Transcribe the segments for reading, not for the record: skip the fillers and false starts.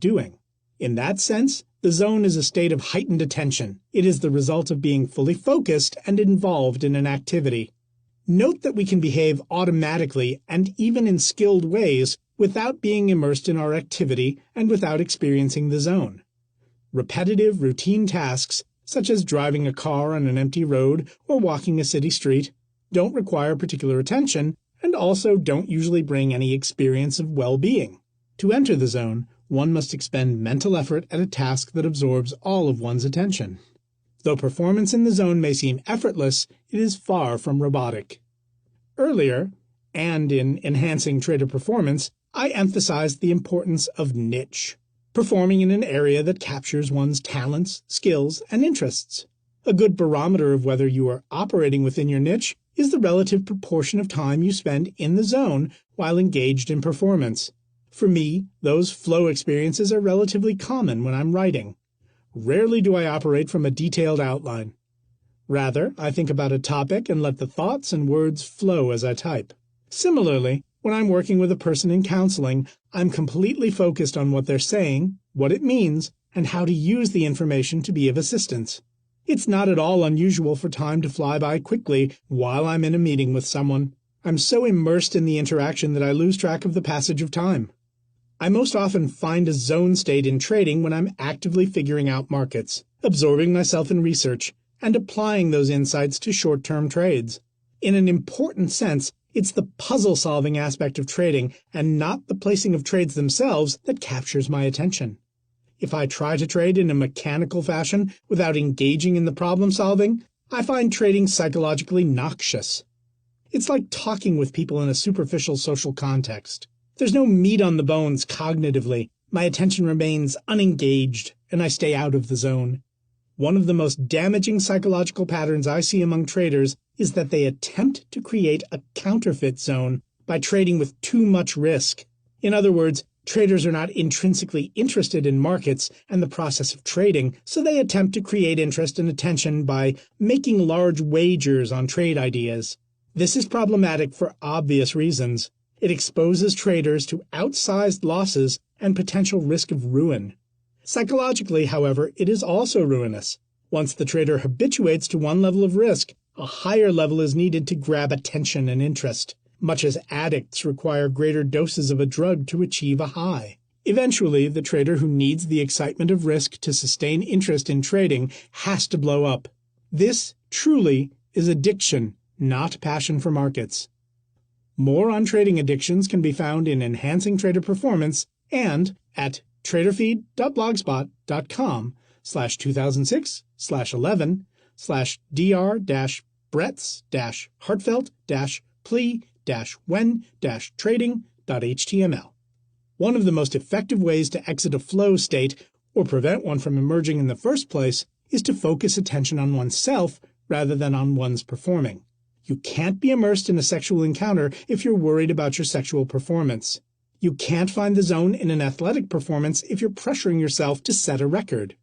doing. In that sense, the zone is a state of heightened attention. It is the result of being fully focused and involved in an activity. Note that we can behave automatically and even in skilled ways without being immersed in our activity and without experiencing the zone. Repetitive, routine tasks, such as driving a car on an empty road or walking a city street, don't require particular attention and also don't usually bring any experience of well-being. To enter the zone, one must expend mental effort at a task that absorbs all of one's attention. Though performance in the zone may seem effortless, it is far from robotic. Earlier, and in Enhancing Trader Performance, I emphasized the importance of niche, performing in an area that captures one's talents, skills, and interests. A good barometer of whether you are operating within your niche is the relative proportion of time you spend in the zone while engaged in performance. For me, those flow experiences are relatively common when I'm writing. Rarely do I operate from a detailed outline. Rather, I think about a topic and let the thoughts and words flow as I type. Similarly, when I'm working with a person in counseling, I'm completely focused on what they're saying, what it means, and how to use the information to be of assistance. It's not at all unusual for time to fly by quickly while I'm in a meeting with someone. I'm so immersed in the interaction that I lose track of the passage of time. I most often find a zone state in trading when I'm actively figuring out markets, absorbing myself in research, and applying those insights to short-term trades. In an important sense, it's the puzzle-solving aspect of trading and not the placing of trades themselves that captures my attention. If I try to trade in a mechanical fashion without engaging in the problem-solving, I find trading psychologically noxious. It's like talking with people in a superficial social context. There's no meat on the bones cognitively. My attention remains unengaged, and I stay out of the zone. One of the most damaging psychological patterns I see among traders is that they attempt to create a counterfeit zone by trading with too much risk. In other words, traders are not intrinsically interested in markets and the process of trading, so they attempt to create interest and attention by making large wagers on trade ideas. This is problematic for obvious reasons. It exposes traders to outsized losses and potential risk of ruin. Psychologically, however, it is also ruinous. Once the trader habituates to one level of risk, a higher level is needed to grab attention and interest, much as addicts require greater doses of a drug to achieve a high. Eventually, the trader who needs the excitement of risk to sustain interest in trading has to blow up. This, truly, is addiction, not passion for markets. More on trading addictions can be found in Enhancing Trader Performance and at traderfeed.blogspot.com/2006/11/Dr.Bretts-Heartfelt-Plea-when-trading.html. One of the most effective ways to exit a flow state, or prevent one from emerging in the first place, is to focus attention on oneself rather than on one's performing. You can't be immersed in a sexual encounter if you're worried about your sexual performance. You can't find the zone in an athletic performance if you're pressuring yourself to set a record.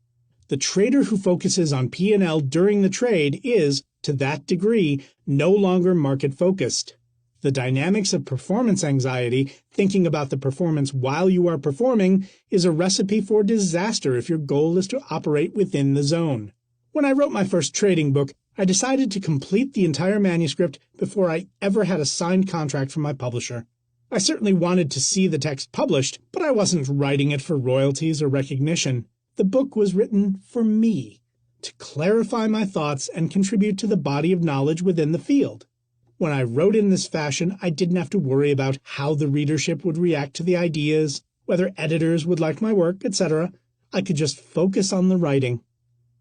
The trader who focuses on P&L during the trade is, to that degree, no longer market-focused. The dynamics of performance anxiety, thinking about the performance while you are performing, is a recipe for disaster if your goal is to operate within the zone. When I wrote my first trading book, I decided to complete the entire manuscript before I ever had a signed contract from my publisher. I certainly wanted to see the text published, but I wasn't writing it for royalties or recognition. The book was written for me, to clarify my thoughts and contribute to the body of knowledge within the field. When I wrote in this fashion, I didn't have to worry about how the readership would react to the ideas, whether editors would like my work, etc. I could just focus on the writing.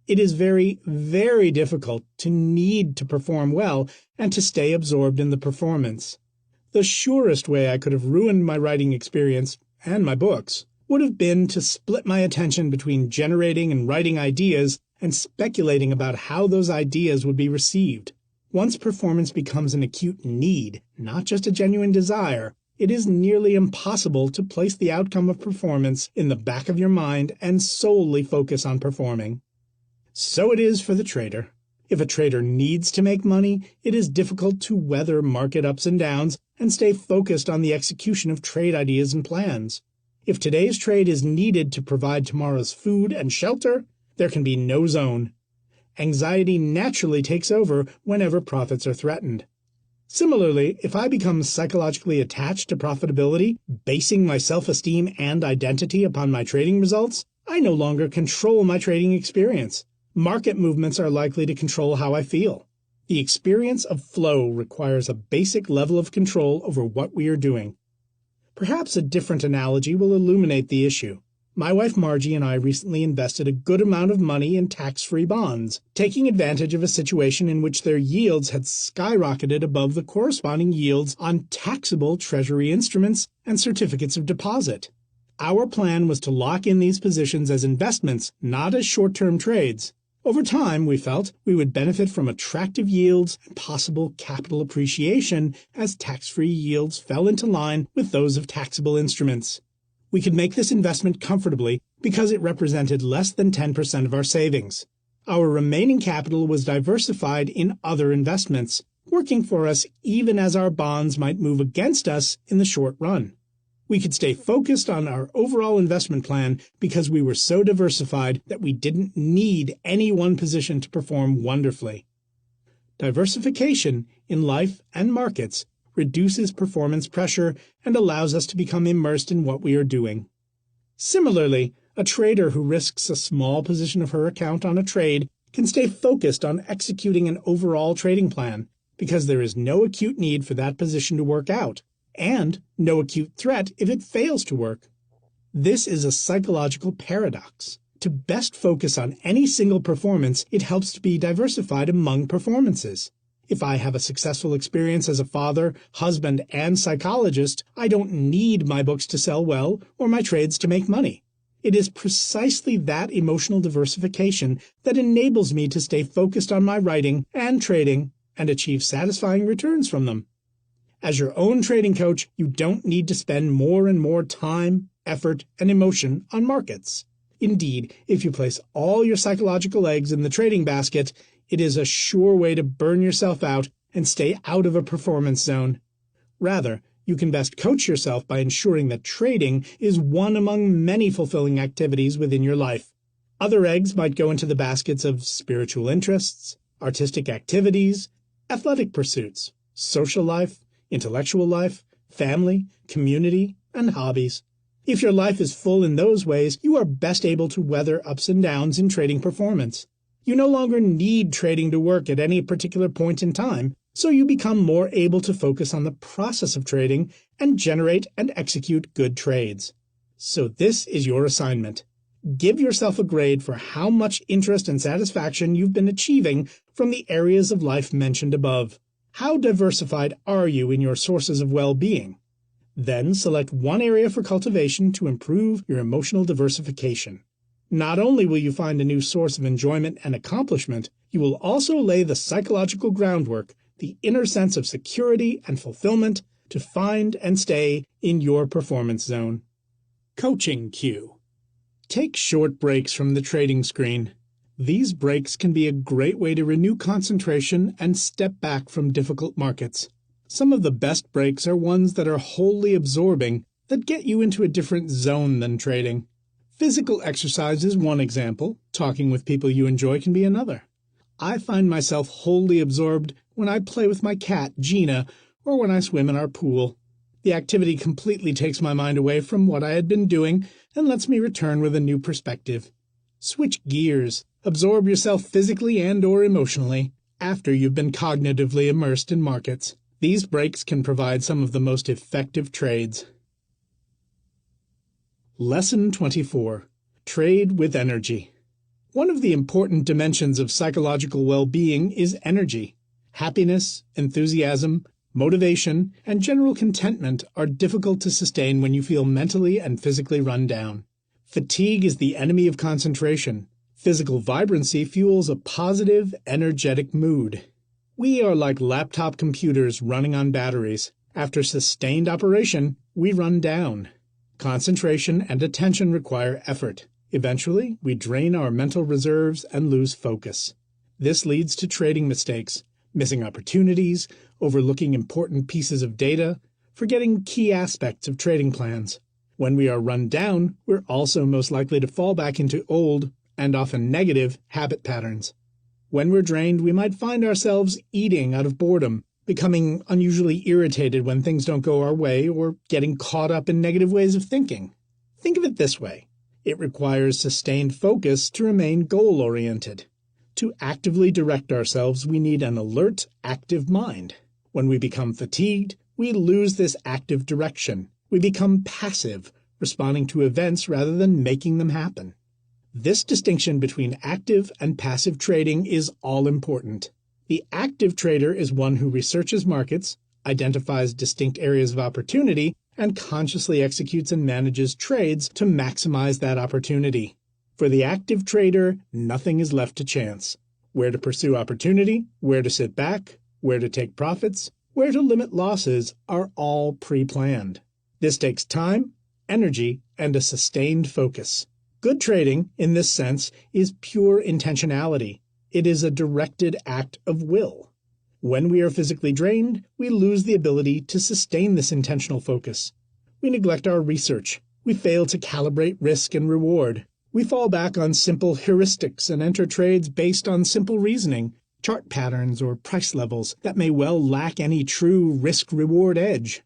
It is very, very difficult to need to perform well and to stay absorbed in the performance. The surest way I could have ruined my writing experience, and my books, would have been to split my attention between generating and writing ideas and speculating about how those ideas would be received. Once performance becomes an acute need, not just a genuine desire, it is nearly impossible to place the outcome of performance in the back of your mind and solely focus on performing. So it is for the trader. If a trader needs to make money, it is difficult to weather market ups and downs and stay focused on the execution of trade ideas and plans. If today's trade is needed to provide tomorrow's food and shelter, there can be no zone. Anxiety naturally takes over whenever profits are threatened. Similarly, if I become psychologically attached to profitability, basing my self-esteem and identity upon my trading results, I no longer control my trading experience. Market movements are likely to control how I feel. The experience of flow requires a basic level of control over what we are doing. Perhaps a different analogy will illuminate the issue. My wife Margie and I recently invested a good amount of money in tax-free bonds, taking advantage of a situation in which their yields had skyrocketed above the corresponding yields on taxable Treasury instruments and certificates of deposit. Our plan was to lock in these positions as investments, not as short-term trades. Over time, we felt we would benefit from attractive yields and possible capital appreciation as tax-free yields fell into line with those of taxable instruments. We could make this investment comfortably because it represented less than 10% of our savings. Our remaining capital was diversified in other investments, working for us even as our bonds might move against us in the short run. We could stay focused on our overall investment plan because we were so diversified that we didn't need any one position to perform wonderfully. Diversification in life and markets reduces performance pressure and allows us to become immersed in what we are doing. Similarly, a trader who risks a small position of her account on a trade can stay focused on executing an overall trading plan because there is no acute need for that position to work out, and no acute threat if it fails to work. This is a psychological paradox. To best focus on any single performance, it helps to be diversified among performances. If I have a successful experience as a father, husband, and psychologist, I don't need my books to sell well or my trades to make money. It is precisely that emotional diversification that enables me to stay focused on my writing and trading and achieve satisfying returns from them. As your own trading coach, you don't need to spend more and more time, effort, and emotion on markets. Indeed, if you place all your psychological eggs in the trading basket, it is a sure way to burn yourself out and stay out of a performance zone. Rather, you can best coach yourself by ensuring that trading is one among many fulfilling activities within your life. Other eggs might go into the baskets of spiritual interests, artistic activities, athletic pursuits, social life, intellectual life, family, community, and hobbies. If your life is full in those ways, you are best able to weather ups and downs in trading performance. You no longer need trading to work at any particular point in time, so you become more able to focus on the process of trading and generate and execute good trades. So this is your assignment. Give yourself a grade for how much interest and satisfaction you've been achieving from the areas of life mentioned above. How diversified are you in your sources of well-being? Then select one area for cultivation to improve your emotional diversification. Not only will you find a new source of enjoyment and accomplishment, you will also lay the psychological groundwork, the inner sense of security and fulfillment to find and stay in your performance zone. Coaching cue. Take short breaks from the trading screen. These breaks can be a great way to renew concentration and step back from difficult markets. Some of the best breaks are ones that are wholly absorbing, that get you into a different zone than trading. Physical exercise is one example. Talking with people you enjoy can be another. I find myself wholly absorbed when I play with my cat, Gina, or when I swim in our pool. The activity completely takes my mind away from what I had been doing and lets me return with a new perspective. Switch gears. Absorb yourself physically and/or emotionally after you've been cognitively immersed in markets. These breaks can provide some of the most effective trades. Lesson 24. Trade with energy. One of the important dimensions of psychological well-being is energy. Happiness, enthusiasm, motivation, and general contentment are difficult to sustain when you feel mentally and physically run down. Fatigue is the enemy of concentration. Physical vibrancy fuels a positive, energetic mood. We are like laptop computers running on batteries. After sustained operation, we run down. Concentration and attention require effort. Eventually, we drain our mental reserves and lose focus. This leads to trading mistakes, missing opportunities, overlooking important pieces of data, forgetting key aspects of trading plans. When we are run down, we're also most likely to fall back into old, and often negative, habit patterns. When we're drained, we might find ourselves eating out of boredom, becoming unusually irritated when things don't go our way, or getting caught up in negative ways of thinking. Think of it this way. It requires sustained focus to remain goal-oriented. To actively direct ourselves, we need an alert, active mind. When we become fatigued, we lose this active direction. We become passive, responding to events rather than making them happen. This distinction between active and passive trading is all important. The active trader is one who researches markets, identifies distinct areas of opportunity, and consciously executes and manages trades to maximize that opportunity. For the active trader, nothing is left to chance. Where to pursue opportunity, where to sit back, where to take profits, where to limit losses are all pre-planned. This takes time, energy, and a sustained focus. Good trading, in this sense, is pure intentionality. It is a directed act of will. When we are physically drained, we lose the ability to sustain this intentional focus. We neglect our research. We fail to calibrate risk and reward. We fall back on simple heuristics and enter trades based on simple reasoning, chart patterns, or price levels that may well lack any true risk-reward edge.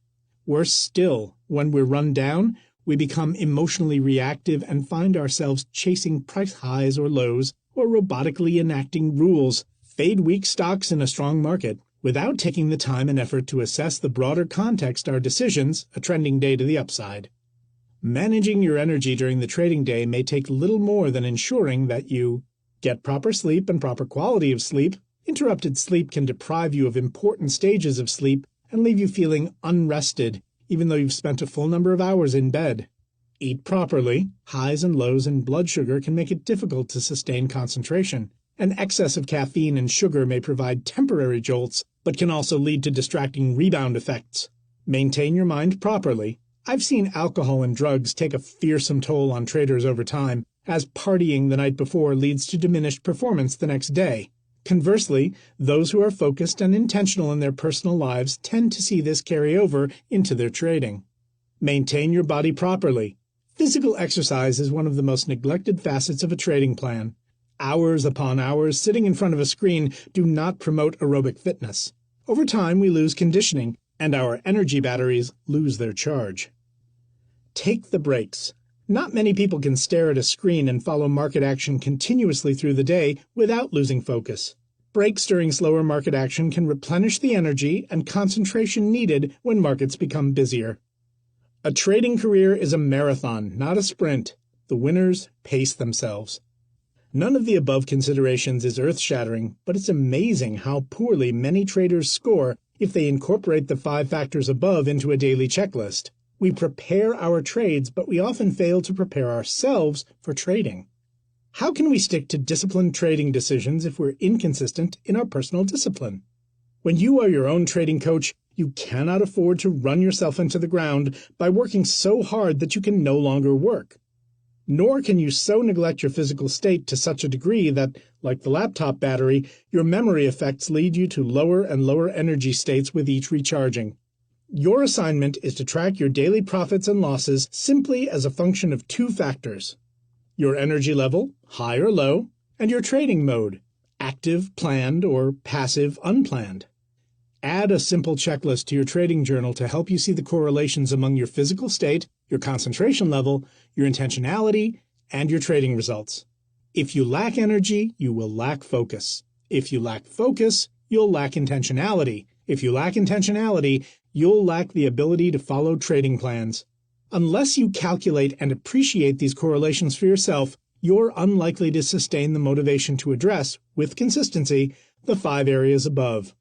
Worse still, when we're run down, we become emotionally reactive and find ourselves chasing price highs or lows, or robotically enacting rules, fade weak stocks in a strong market, without taking the time and effort to assess the broader context our decisions, a trending day to the upside. Managing your energy during the trading day may take little more than ensuring that you get proper sleep and proper quality of sleep. Interrupted sleep can deprive you of important stages of sleep and leave you feeling unrested, even though you've spent a full number of hours in bed. Eat properly. Highs and lows in blood sugar can make it difficult to sustain concentration. An excess of caffeine and sugar may provide temporary jolts, but can also lead to distracting rebound effects. Maintain your mind properly. I've seen alcohol and drugs take a fearsome toll on traders over time, as partying the night before leads to diminished performance the next day. Conversely, those who are focused and intentional in their personal lives tend to see this carry over into their trading. Maintain your body properly. Physical exercise is one of the most neglected facets of a trading plan. Hours upon hours sitting in front of a screen do not promote aerobic fitness. Over time, we lose conditioning, and our energy batteries lose their charge. Take the breaks. Not many people can stare at a screen and follow market action continuously through the day without losing focus. Breaks during slower market action can replenish the energy and concentration needed when markets become busier. A trading career is a marathon, not a sprint. The winners pace themselves. None of the above considerations is earth-shattering, but it's amazing how poorly many traders score if they incorporate the 5 factors above into a daily checklist. We prepare our trades, but we often fail to prepare ourselves for trading. How can we stick to disciplined trading decisions if we're inconsistent in our personal discipline? When you are your own trading coach, you cannot afford to run yourself into the ground by working so hard that you can no longer work. Nor can you so neglect your physical state to such a degree that, like the laptop battery, your memory effects lead you to lower and lower energy states with each recharging. Your assignment is to track your daily profits and losses simply as a function of 2 factors: your energy level, high or low, and your trading mode, active, planned, or passive, unplanned. Add a simple checklist to your trading journal to help you see the correlations among your physical state, your concentration level, your intentionality, and your trading results. If you lack energy, you will lack focus. If you lack focus, you'll lack intentionality. If you lack intentionality, you'll lack the ability to follow trading plans. Unless you calculate and appreciate these correlations for yourself, you're unlikely to sustain the motivation to address, with consistency, the 5 areas above.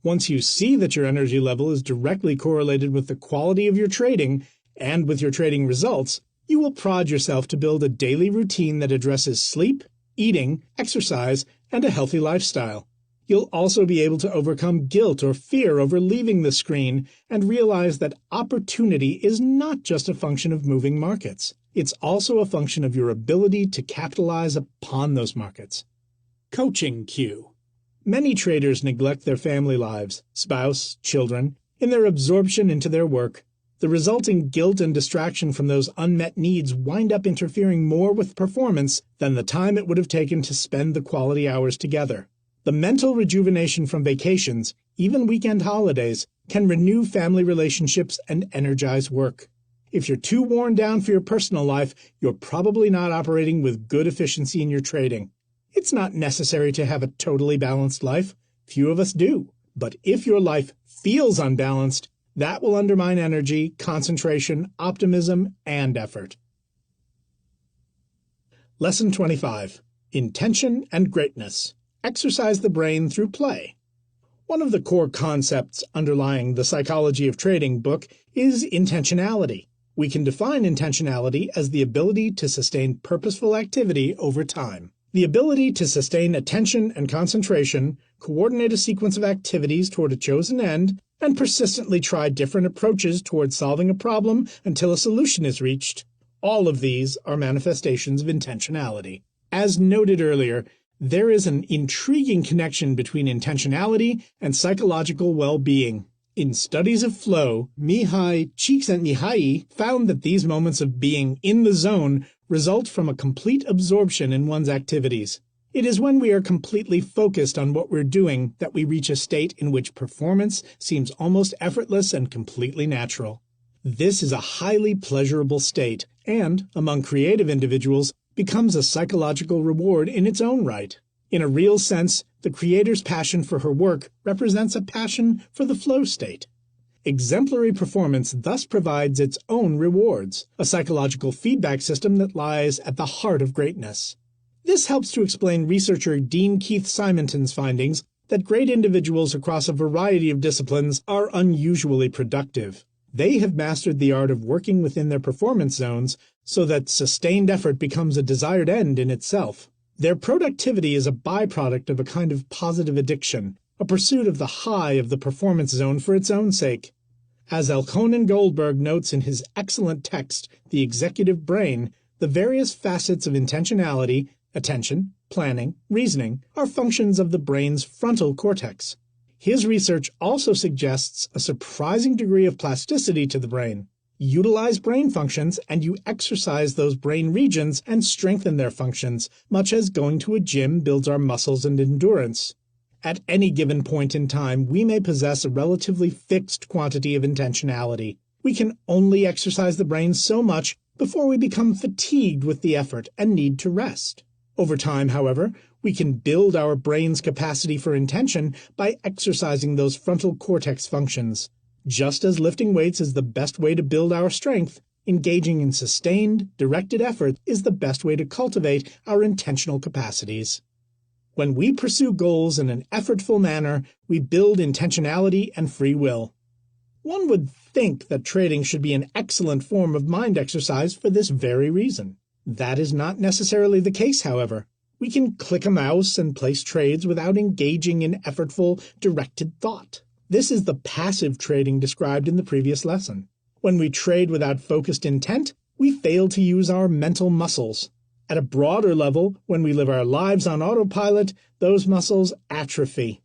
Once you see that your energy level is directly correlated with the quality of your trading and with your trading results, you will prod yourself to build a daily routine that addresses sleep, eating, exercise, and a healthy lifestyle. You'll also be able to overcome guilt or fear over leaving the screen and realize that opportunity is not just a function of moving markets. It's also a function of your ability to capitalize upon those markets. Coaching cue. Many traders neglect their family lives, spouse, children, in their absorption into their work. The resulting guilt and distraction from those unmet needs wind up interfering more with performance than the time it would have taken to spend the quality hours together. The mental rejuvenation from vacations, even weekend holidays, can renew family relationships and energize work. If you're too worn down for your personal life, you're probably not operating with good efficiency in your trading. It's not necessary to have a totally balanced life. Few of us do. But if your life feels unbalanced, that will undermine energy, concentration, optimism, and effort. Lesson 25. Intention and Greatness. Exercise the brain through play. One of the core concepts underlying the Psychology of Trading book is intentionality. We can define intentionality as the ability to sustain purposeful activity over time. The ability to sustain attention and concentration, coordinate a sequence of activities toward a chosen end, and persistently try different approaches toward solving a problem until a solution is reached. All of these are manifestations of intentionality. As noted earlier, there is an intriguing connection between intentionality and psychological well-being. In studies of flow, Mihai Csikszentmihalyi found that these moments of being in the zone result from a complete absorption in one's activities. It is when we are completely focused on what we're doing that we reach a state in which performance seems almost effortless and completely natural. This is a highly pleasurable state and, among creative individuals, becomes a psychological reward in its own right. In a real sense, the creator's passion for her work represents a passion for the flow state. Exemplary performance thus provides its own rewards, a psychological feedback system that lies at the heart of greatness. This helps to explain researcher Dean Keith Simonton's findings that great individuals across a variety of disciplines are unusually productive. They have mastered the art of working within their performance zones so that sustained effort becomes a desired end in itself. Their productivity is a byproduct of a kind of positive addiction, a pursuit of the high of the performance zone for its own sake. As Elkonin Goldberg notes in his excellent text, The Executive Brain, the various facets of intentionality, attention, planning, reasoning, are functions of the brain's frontal cortex. His research also suggests a surprising degree of plasticity to the brain. Utilize brain functions and you exercise those brain regions and strengthen their functions, much as going to a gym builds our muscles and endurance. At any given point in time, we may possess a relatively fixed quantity of intentionality. We can only exercise the brain so much before we become fatigued with the effort and need to rest. Over time, however, we can build our brain's capacity for intention by exercising those frontal cortex functions. Just as lifting weights is the best way to build our strength, engaging in sustained, directed effort is the best way to cultivate our intentional capacities. When we pursue goals in an effortful manner, we build intentionality and free will. One would think that trading should be an excellent form of mind exercise for this very reason. That is not necessarily the case, however. We can click a mouse and place trades without engaging in effortful, directed thought. This is the passive trading described in the previous lesson. When we trade without focused intent, we fail to use our mental muscles. At a broader level, when we live our lives on autopilot, those muscles atrophy.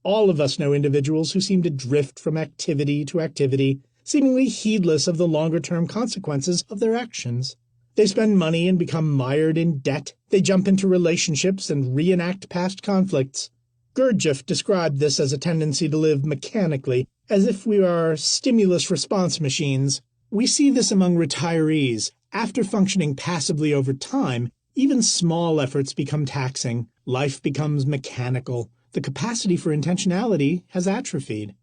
All of us know individuals who seem to drift from activity to activity, seemingly heedless of the longer-term consequences of their actions. They spend money and become mired in debt. They jump into relationships and reenact past conflicts. Gurdjieff described this as a tendency to live mechanically, as if we are stimulus response machines. We see this among retirees. After functioning passively over time, even small efforts become taxing. Life becomes mechanical. The capacity for intentionality has atrophied.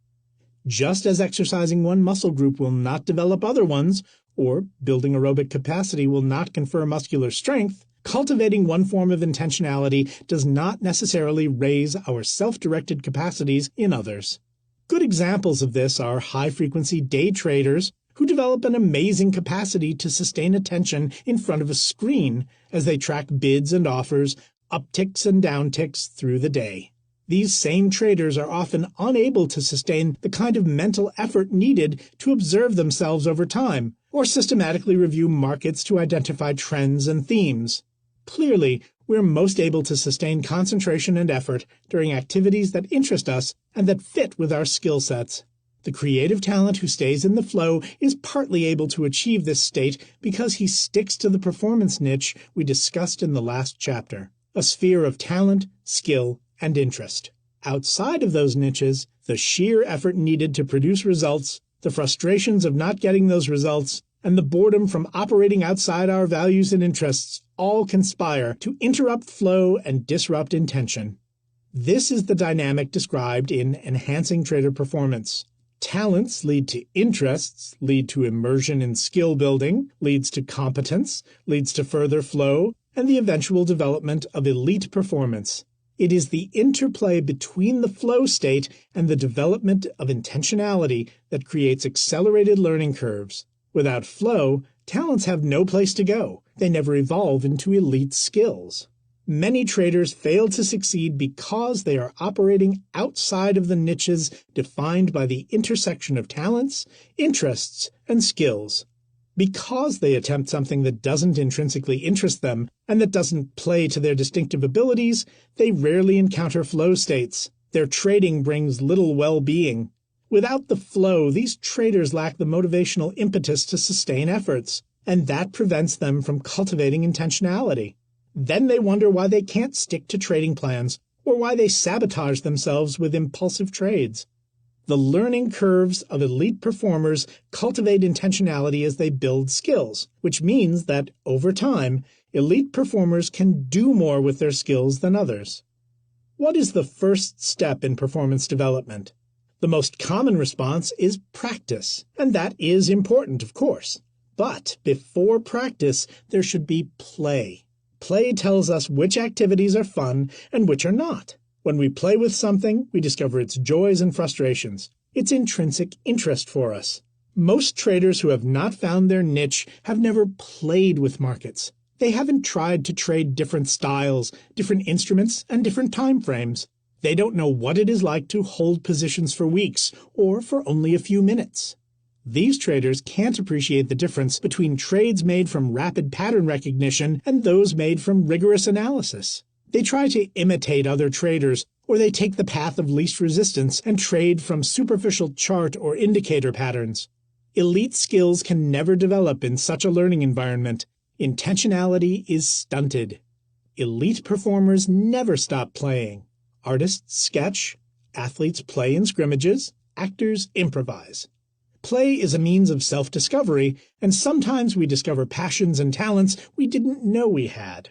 Just as exercising one muscle group will not develop other ones, or building aerobic capacity will not confer muscular strength, cultivating one form of intentionality does not necessarily raise our self-directed capacities in others. Good examples of this are high-frequency day traders who develop an amazing capacity to sustain attention in front of a screen as they track bids and offers, upticks and downticks through the day. These same traders are often unable to sustain the kind of mental effort needed to observe themselves over time, or systematically review markets to identify trends and themes. Clearly, we're most able to sustain concentration and effort during activities that interest us and that fit with our skill sets. The creative talent who stays in the flow is partly able to achieve this state because he sticks to the performance niche we discussed in the last chapter, a sphere of talent, skill, and interest. Outside of those niches, the sheer effort needed to produce results, the frustrations of not getting those results, and the boredom from operating outside our values and interests all conspire to interrupt flow and disrupt intention. This is the dynamic described in Enhancing Trader Performance. Talents lead to interests, lead to immersion in skill building, leads to competence, leads to further flow, and the eventual development of elite performance. It is the interplay between the flow state and the development of intentionality that creates accelerated learning curves. Without flow, talents have no place to go. They never evolve into elite skills. Many traders fail to succeed because they are operating outside of the niches defined by the intersection of talents, interests, and skills. Because they attempt something that doesn't intrinsically interest them and that doesn't play to their distinctive abilities, they rarely encounter flow states. Their trading brings little well-being. Without the flow, these traders lack the motivational impetus to sustain efforts, and that prevents them from cultivating intentionality. Then they wonder why they can't stick to trading plans or why they sabotage themselves with impulsive trades. The learning curves of elite performers cultivate intentionality as they build skills, which means that, over time, elite performers can do more with their skills than others. What is the first step in performance development? The most common response is practice, and that is important, of course. But before practice, there should be play. Play tells us which activities are fun and which are not. When we play with something, we discover its joys and frustrations, its intrinsic interest for us. Most traders who have not found their niche have never played with markets. They haven't tried to trade different styles, different instruments, and different time frames. They don't know what it is like to hold positions for weeks or for only a few minutes. These traders can't appreciate the difference between trades made from rapid pattern recognition and those made from rigorous analysis. They try to imitate other traders, or they take the path of least resistance and trade from superficial chart or indicator patterns. Elite skills can never develop in such a learning environment. Intentionality is stunted. Elite performers never stop playing. Artists sketch, athletes play in scrimmages, actors improvise. Play is a means of self-discovery, and sometimes we discover passions and talents we didn't know we had.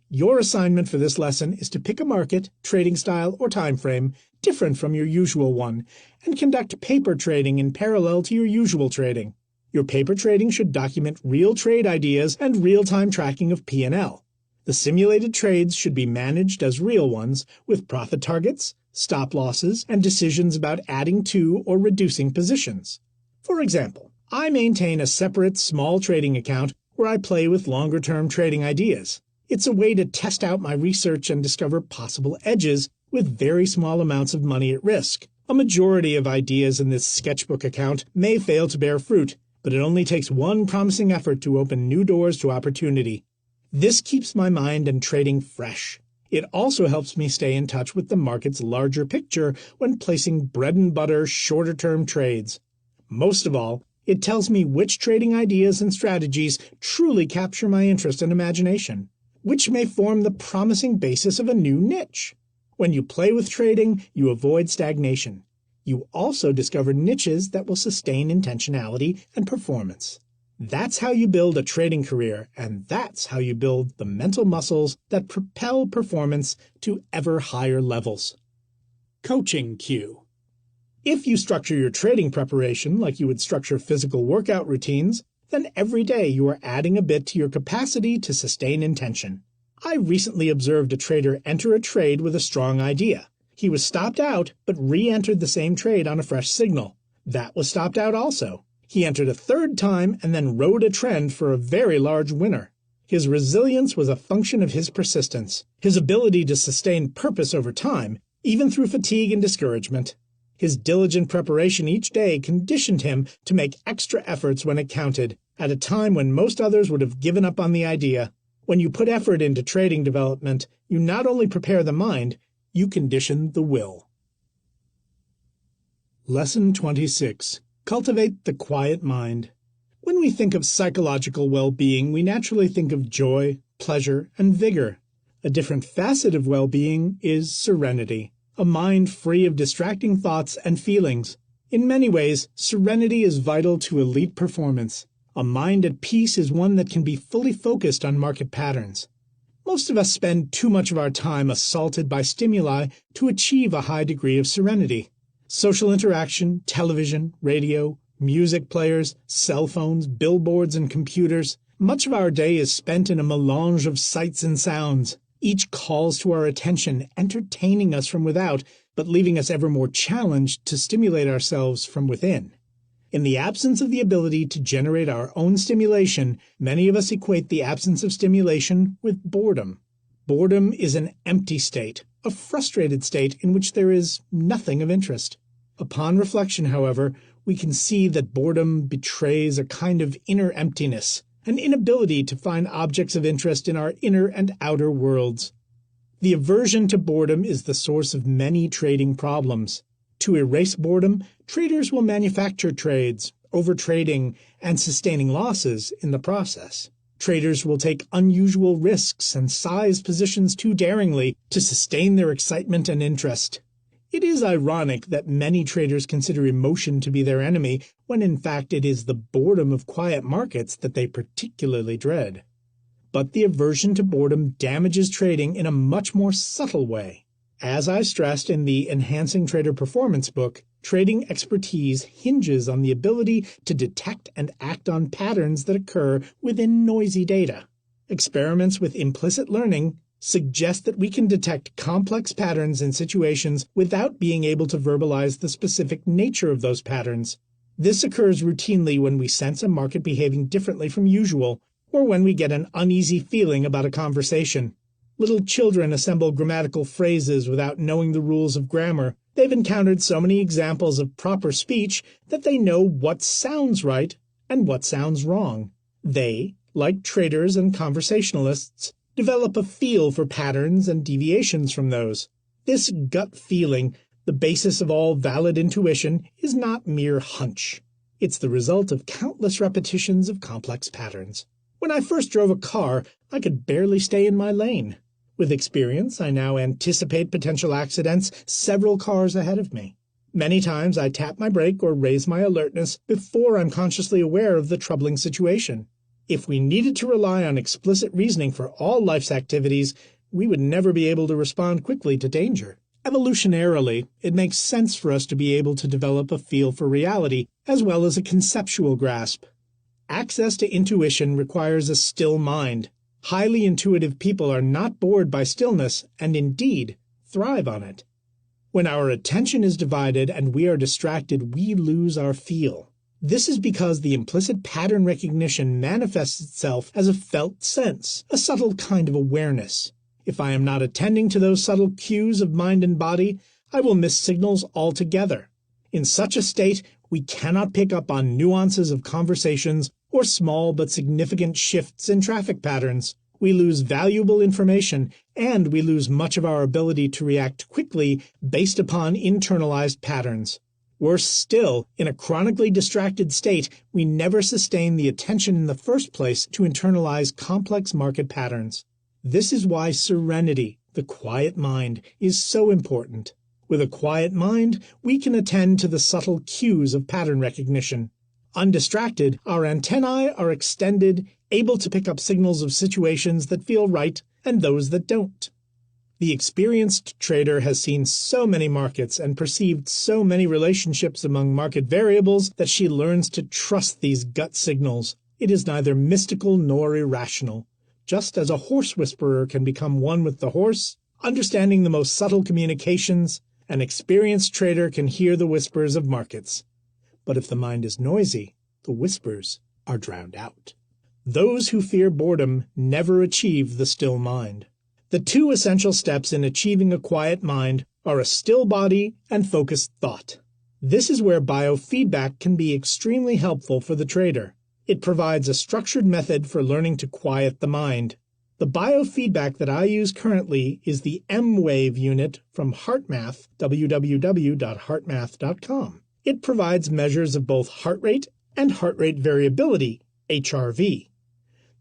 Your assignment for this lesson is to pick a market, trading style, or time frame different from your usual one, and conduct paper trading in parallel to your usual trading. Your paper trading should document real trade ideas and real-time tracking of P&L. The simulated trades should be managed as real ones, with profit targets, stop losses, and decisions about adding to or reducing positions. For example, I maintain a separate small trading account where I play with longer-term trading ideas. It's a way to test out my research and discover possible edges with very small amounts of money at risk. A majority of ideas in this sketchbook account may fail to bear fruit, but it only takes one promising effort to open new doors to opportunity. This keeps my mind and trading fresh. It also helps me stay in touch with the market's larger picture when placing bread-and-butter, shorter-term trades. Most of all, it tells me which trading ideas and strategies truly capture my interest and imagination, which may form the promising basis of a new niche. When you play with trading, you avoid stagnation. You also discover niches that will sustain intentionality and performance. That's how you build a trading career, and that's how you build the mental muscles that propel performance to ever higher levels. Coaching cue. If you structure your trading preparation like you would structure physical workout routines, then every day you are adding a bit to your capacity to sustain intention. I recently observed a trader enter a trade with a strong idea. He was stopped out, but re-entered the same trade on a fresh signal. That was stopped out also. He entered a third time and then rode a trend for a very large winner. His resilience was a function of his persistence, his ability to sustain purpose over time, even through fatigue and discouragement. His diligent preparation each day conditioned him to make extra efforts when it counted, at a time when most others would have given up on the idea. When you put effort into trading development, you not only prepare the mind, you condition the will. Lesson 26. Cultivate the quiet mind. When we think of psychological well-being, we naturally think of joy, pleasure, and vigor. A different facet of well-being is serenity, a mind free of distracting thoughts and feelings. In many ways, serenity is vital to elite performance. A mind at peace is one that can be fully focused on market patterns. Most of us spend too much of our time assaulted by stimuli to achieve a high degree of serenity. Social interaction, television, radio, music players, cell phones, billboards, and computers. Much of our day is spent in a melange of sights and sounds. Each calls to our attention, entertaining us from without, but leaving us ever more challenged to stimulate ourselves from within. In the absence of the ability to generate our own stimulation, many of us equate the absence of stimulation with boredom. Boredom is an empty state, a frustrated state in which there is nothing of interest. Upon reflection, however, we can see that boredom betrays a kind of inner emptiness, an inability to find objects of interest in our inner and outer worlds. The aversion to boredom is the source of many trading problems. To erase boredom, traders will manufacture trades, overtrading and sustaining losses in the process. Traders will take unusual risks and size positions too daringly to sustain their excitement and interest. It is ironic that many traders consider emotion to be their enemy, when in fact it is the boredom of quiet markets that they particularly dread. But the aversion to boredom damages trading in a much more subtle way. As I stressed in the Enhancing Trader Performance book, trading expertise hinges on the ability to detect and act on patterns that occur within noisy data. Experiments with implicit learning suggest that we can detect complex patterns in situations without being able to verbalize the specific nature of those patterns. This occurs routinely when we sense a market behaving differently from usual, or when we get an uneasy feeling about a conversation. Little children assemble grammatical phrases without knowing the rules of grammar. They've encountered so many examples of proper speech that they know what sounds right and what sounds wrong. They, like traders and conversationalists, develop a feel for patterns and deviations from those. This gut feeling, the basis of all valid intuition, is not mere hunch. It's the result of countless repetitions of complex patterns. When I first drove a car, I could barely stay in my lane. With experience, I now anticipate potential accidents several cars ahead of me. Many times I tap my brake or raise my alertness before I'm consciously aware of the troubling situation. If we needed to rely on explicit reasoning for all life's activities, we would never be able to respond quickly to danger. Evolutionarily, it makes sense for us to be able to develop a feel for reality, as well as a conceptual grasp. Access to intuition requires a still mind. Highly intuitive people are not bored by stillness, and indeed thrive on it. When our attention is divided and we are distracted, we lose our feel. This is because the implicit pattern recognition manifests itself as a felt sense, a subtle kind of awareness. If I am not attending to those subtle cues of mind and body, I will miss signals altogether. In such a state, we cannot pick up on nuances of conversations or small but significant shifts in traffic patterns. We lose valuable information, and we lose much of our ability to react quickly based upon internalized patterns. Worse still, in a chronically distracted state, we never sustain the attention in the first place to internalize complex market patterns. This is why serenity, the quiet mind, is so important. With a quiet mind, we can attend to the subtle cues of pattern recognition. Undistracted, our antennae are extended, able to pick up signals of situations that feel right and those that don't. The experienced trader has seen so many markets and perceived so many relationships among market variables that she learns to trust these gut signals. It is neither mystical nor irrational. Just as a horse whisperer can become one with the horse, understanding the most subtle communications, an experienced trader can hear the whispers of markets. But if the mind is noisy, the whispers are drowned out. Those who fear boredom never achieve the still mind. The two essential steps in achieving a quiet mind are a still body and focused thought. This is where biofeedback can be extremely helpful for the trader. It provides a structured method for learning to quiet the mind. The biofeedback that I use currently is the M-Wave unit from HeartMath, www.heartmath.com. It provides measures of both heart rate and heart rate variability, HRV.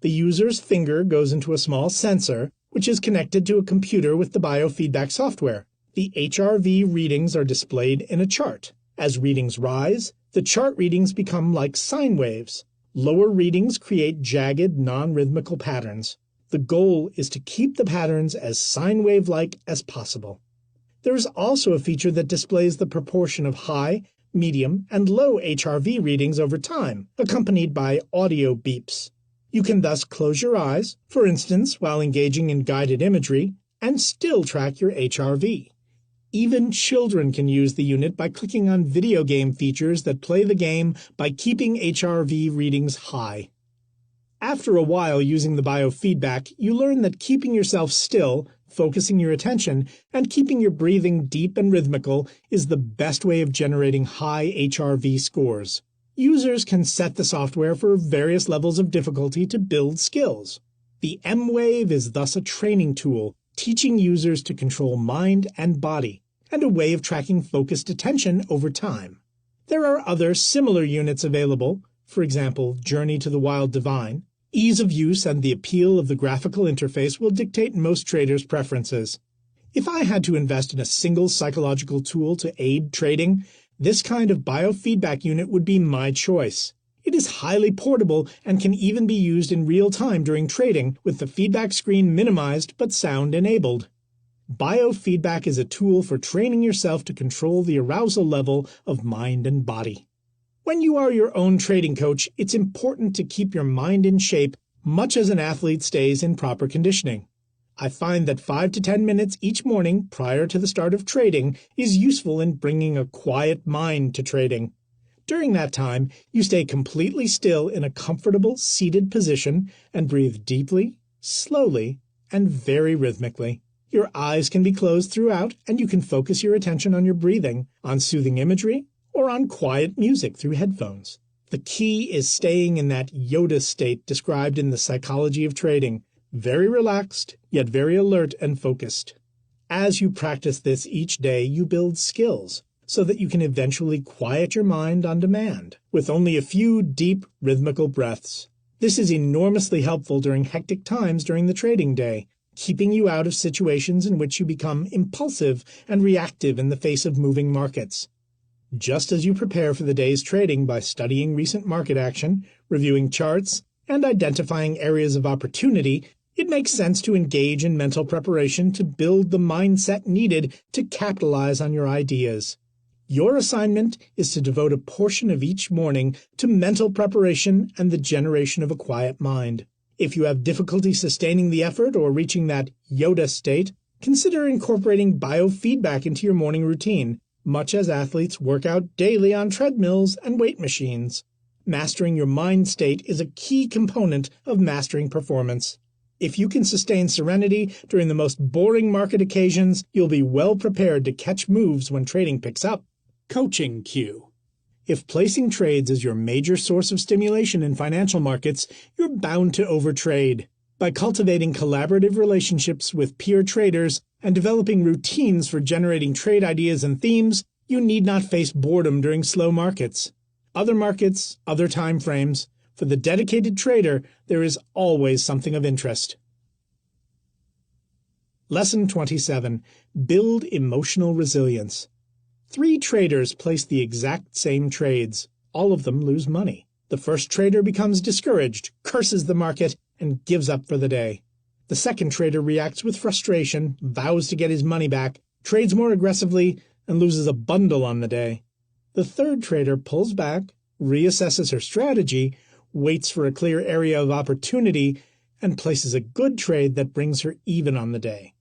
The user's finger goes into a small sensor, which is connected to a computer with the biofeedback software. The HRV readings are displayed in a chart. As readings rise, the chart readings become like sine waves. Lower readings create jagged, non-rhythmical patterns. The goal is to keep the patterns as sine wave-like as possible. There is also a feature that displays the proportion of high, medium, and low HRV readings over time, accompanied by audio beeps. You can thus close your eyes, for instance while engaging in guided imagery, and still track your HRV. Even children can use the unit by clicking on video game features that play the game by keeping HRV readings high. After a while using the biofeedback, you learn that keeping yourself still, focusing your attention, and keeping your breathing deep and rhythmical is the best way of generating high HRV scores. Users can set the software for various levels of difficulty to build skills. The M-Wave is thus a training tool, teaching users to control mind and body, and a way of tracking focused attention over time. There are other similar units available, for example, Journey to the Wild Divine. Ease of use and the appeal of the graphical interface will dictate most traders' preferences. If I had to invest in a single psychological tool to aid trading, this kind of biofeedback unit would be my choice. It is highly portable and can even be used in real time during trading with the feedback screen minimized but sound enabled. Biofeedback is a tool for training yourself to control the arousal level of mind and body. When you are your own trading coach, it's important to keep your mind in shape much as an athlete stays in proper conditioning. I find that 5 to 10 minutes each morning prior to the start of trading is useful in bringing a quiet mind to trading. During that time, you stay completely still in a comfortable seated position and breathe deeply, slowly, and very rhythmically. Your eyes can be closed throughout, and you can focus your attention on your breathing, on soothing imagery, or on quiet music through headphones. The key is staying in that Yoda state described in the Psychology of Trading, very relaxed, yet very alert and focused. As you practice this each day, you build skills, so that you can eventually quiet your mind on demand, with only a few deep, rhythmical breaths. This is enormously helpful during hectic times during the trading day, keeping you out of situations in which you become impulsive and reactive in the face of moving markets. Just as you prepare for the day's trading by studying recent market action, reviewing charts, and identifying areas of opportunity, it makes sense to engage in mental preparation to build the mindset needed to capitalize on your ideas. Your assignment is to devote a portion of each morning to mental preparation and the generation of a quiet mind. If you have difficulty sustaining the effort or reaching that Yoda state, consider incorporating biofeedback into your morning routine, much as athletes work out daily on treadmills and weight machines. Mastering your mind state is a key component of mastering performance. If you can sustain serenity during the most boring market occasions, you'll be well prepared to catch moves when trading picks up. Coaching cue. If placing trades is your major source of stimulation in financial markets, you're bound to overtrade. By cultivating collaborative relationships with peer traders and developing routines for generating trade ideas and themes, you need not face boredom during slow markets. Other markets, other time frames. For the dedicated trader, there is always something of interest. Lesson 27. Build emotional resilience. 3 traders place the exact same trades. All of them lose money. The first trader becomes discouraged, curses the market, and gives up for the day. The second trader reacts with frustration, vows to get his money back, trades more aggressively, and loses a bundle on the day. The third trader pulls back, reassesses her strategy, waits for a clear area of opportunity, and places a good trade that brings her even on the day.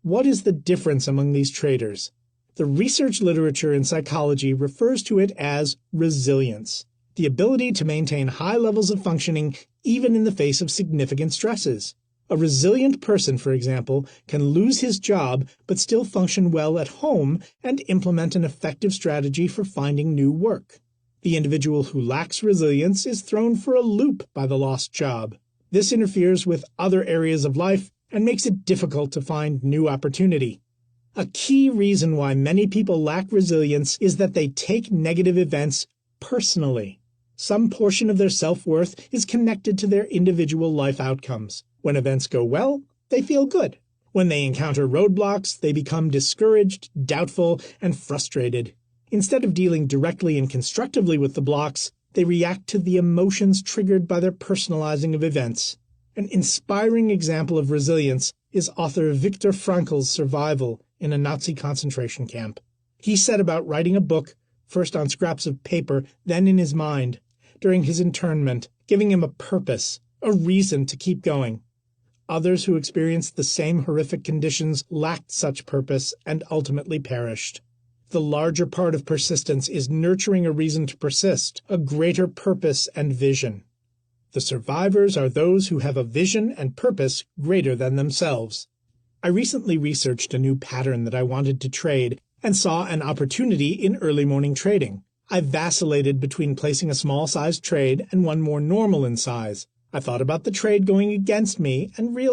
What is the difference among these traders? The research literature in psychology refers to it as resilience, the ability to maintain high levels of functioning even in the face of significant stresses. A resilient person, for example, can lose his job but still function well at home and implement an effective strategy for finding new work. The individual who lacks resilience is thrown for a loop by the lost job. This interferes with other areas of life and makes it difficult to find new opportunity. A key reason why many people lack resilience is that they take negative events personally. Some portion of their self-worth is connected to their individual life outcomes. When events go well, they feel good. When they encounter roadblocks, they become discouraged, doubtful, and frustrated. Instead of dealing directly and constructively with the blocks, they react to the emotions triggered by their personalizing of events. An inspiring example of resilience is author Viktor Frankl's survival in a Nazi concentration camp. He set about writing a book, first on scraps of paper, then in his mind, during his internment, giving him a purpose, a reason to keep going. Others who experienced the same horrific conditions lacked such purpose and ultimately perished. The larger part of persistence is nurturing a reason to persist, a greater purpose and vision. The survivors are those who have a vision and purpose greater than themselves. I recently researched a new pattern that I wanted to trade and saw an opportunity in early morning trading. I vacillated between placing a small-sized trade and one more normal in size. I thought about the trade going against me and realized